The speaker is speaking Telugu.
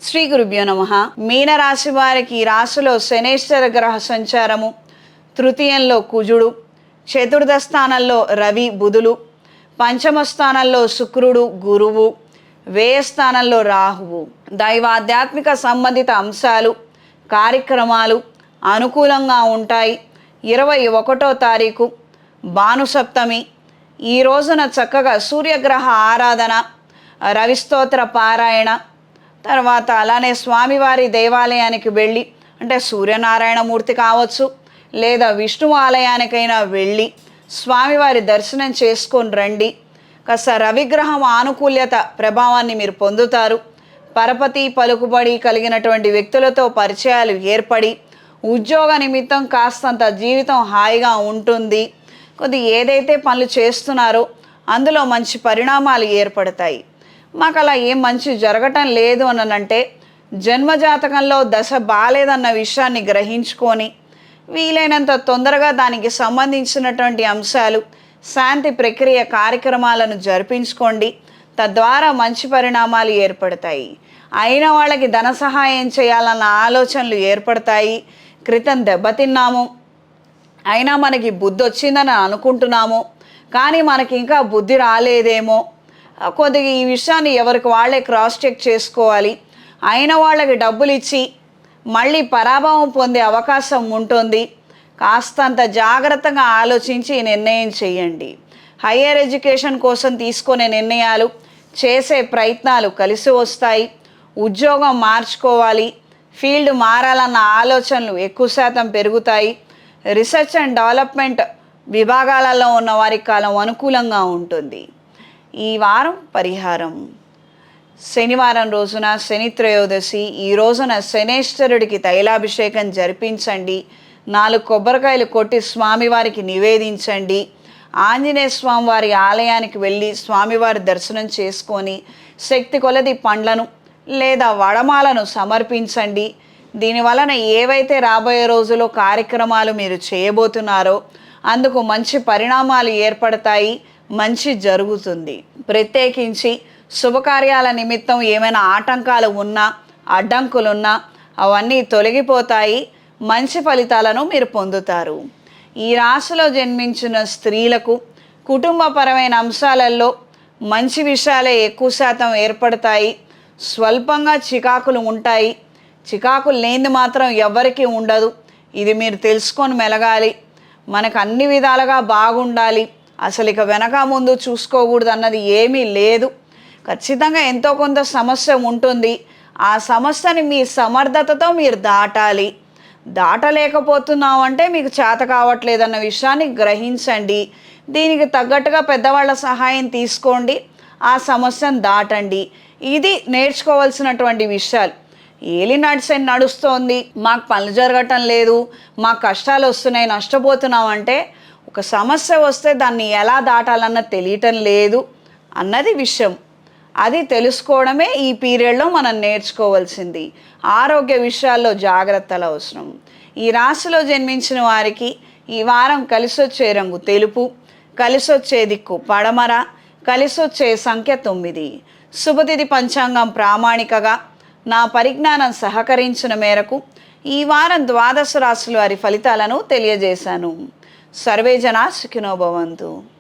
శ్రీ గురుభ్యో నమ. మీనరాశి వారికి ఈ రాశిలో శనేశ్వర గ్రహ సంచారము, తృతీయంలో కుజుడు, చతుర్థ స్థానంలో రవి బుధులు, పంచమ స్థానంలో శుక్రుడు గురువు, వ్యయ స్థానంలో రాహువు. దైవాధ్యాత్మిక సంబంధిత అంశాలు కార్యక్రమాలు అనుకూలంగా ఉంటాయి. 21వ తారీఖు భానుసప్తమి. ఈ రోజున చక్కగా సూర్యగ్రహ ఆరాధన, రవిస్తోత్ర పారాయణ, తర్వాత అలానే స్వామివారి దేవాలయానికి వెళ్ళి, అంటే సూర్యనారాయణమూర్తి కావచ్చు లేదా విష్ణు ఆలయానికైనా వెళ్ళి స్వామివారి దర్శనం చేసుకొని రండి. కాస్త రవిగ్రహం ఆనుకూల్యత ప్రభావాన్ని మీరు పొందుతారు. పరపతి పలుకుబడి కలిగినటువంటి వ్యక్తులతో పరిచయాలు ఏర్పడి ఉద్యోగ నిమిత్తం కాస్తంత జీవితం హాయిగా ఉంటుంది. ఏదైతే పనులు చేస్తున్నారో అందులో మంచి పరిణామాలు ఏర్పడతాయి. మాకు అలా ఏం మంచి జరగటం లేదు అనంటే జన్మజాతకంలో దశ బాలేదన్న విషయాన్ని గ్రహించుకొని వీలైనంత తొందరగా దానికి సంబంధించినటువంటి అంశాలు, శాంతి ప్రక్రియ కార్యక్రమాలను జరిపించుకోండి. తద్వారా మంచి పరిణామాలు ఏర్పడతాయి. అయిన వాళ్ళకి ధన సహాయం చేయాలన్న ఆలోచనలు ఏర్పడతాయి. క్రితం దెబ్బతిన్నాము, అయినా మనకి బుద్ధి వచ్చిందని అనుకుంటున్నాము, కానీ మనకి ఇంకా బుద్ధి రాలేదేమో. కొద్దిగా ఈ విషయాన్ని ఎవరికి వాళ్ళే క్రాస్ చెక్ చేసుకోవాలి. అయిన వాళ్ళకి డబ్బులు ఇచ్చి మళ్ళీ పరాభవం పొందే అవకాశం ఉంటుంది. కాస్తంత జాగ్రత్తగా ఆలోచించి నిర్ణయం చేయండి. హయ్యర్ ఎడ్యుకేషన్ కోసం తీసుకునే నిర్ణయాలు, చేసే ప్రయత్నాలు కలిసి వస్తాయి. ఉద్యోగం మార్చుకోవాలి, ఫీల్డ్ మారాలన్న ఆలోచనలు ఎక్కువ శాతం పెరుగుతాయి. రీసెర్చ్ అండ్ డెవలప్మెంట్ విభాగాలలో ఉన్న వారికి కాలం అనుకూలంగా ఉంటుంది. ఈ వారం పరిహారం: శనివారం రోజున శని త్రయోదశి. ఈ రోజున శనేశ్వరుడికి తైలాభిషేకం జరిపించండి. 4 కొబ్బరికాయలు కొట్టి స్వామివారికి నివేదించండి. ఆంజనేయ స్వామివారి ఆలయానికి వెళ్ళి స్వామివారి దర్శనం చేసుకొని శక్తి కొలది పండ్లను లేదా వడమాలను సమర్పించండి. దీనివలన ఏవైతే రాబోయే రోజుల్లో కార్యక్రమాలు మీరు చేయబోతున్నారో అందుకు మంచి పరిణామాలు ఏర్పడతాయి, మంచి జరుగుతుంది. ప్రత్యేకించి శుభకార్యాల నిమిత్తం ఏమైనా ఆటంకాలు ఉన్నా, అడ్డంకులున్నా అవన్నీ తొలగిపోతాయి. మంచి ఫలితాలను మీరు పొందుతారు. ఈ రాశిలో జన్మించిన స్త్రీలకు కుటుంబపరమైన అంశాలలో మంచి విషయాలే ఎక్కువ శాతం ఏర్పడతాయి. స్వల్పంగా చికాకులు ఉంటాయి. చికాకులు లేనిది మాత్రం ఎవరికీ ఉండదు. ఇది మీరు తెలుసుకొని మెలగాలి. మనకు అన్ని విధాలుగా బాగుండాలి, అసలు ఇక వెనక ముందు చూసుకోకూడదు అన్నది ఏమీ లేదు. ఖచ్చితంగా ఎంతో కొంత సమస్య ఉంటుంది. ఆ సమస్యని మీ సమర్థతతో మీరు దాటాలి. దాటలేకపోతున్నామంటే మీకు చేత కావట్లేదన్న విషయాన్ని గ్రహించండి. దీనికి తగ్గట్టుగా పెద్దవాళ్ళ సహాయం తీసుకోండి, ఆ సమస్యను దాటండి. ఇది నేర్చుకోవాల్సినటువంటి విషయాలు. ఏలి నడిసే నడుస్తోంది, మాకు పనులు జరగటం లేదు, మాకు కష్టాలు వస్తున్నాయి, నష్టపోతున్నాం అంటే ఒక సమస్య వస్తే దాన్ని ఎలా దాటాలన్నది తెలియటం లేదు అన్నది విషయం. అది తెలుసుకోవడమే ఈ పీరియడ్లో మనం నేర్చుకోవాల్సింది. ఆరోగ్య విషయాల్లో జాగ్రత్తలు అవసరం. ఈ రాశిలో జన్మించిన వారికి ఈ వారం కలిసొచ్చే రంగు తెలుపు, కలిసొచ్చే దిక్కు పడమర, కలిసొచ్చే సంఖ్య 9. శుభతిథి పంచాంగం ప్రామాణికగా నా పరిజ్ఞానం సహకరించిన మేరకు ఈ వారం 12 రాశుల వారి ఫలితాలను తెలియజేశాను. సర్వే జనా సుఖినో భవంతు.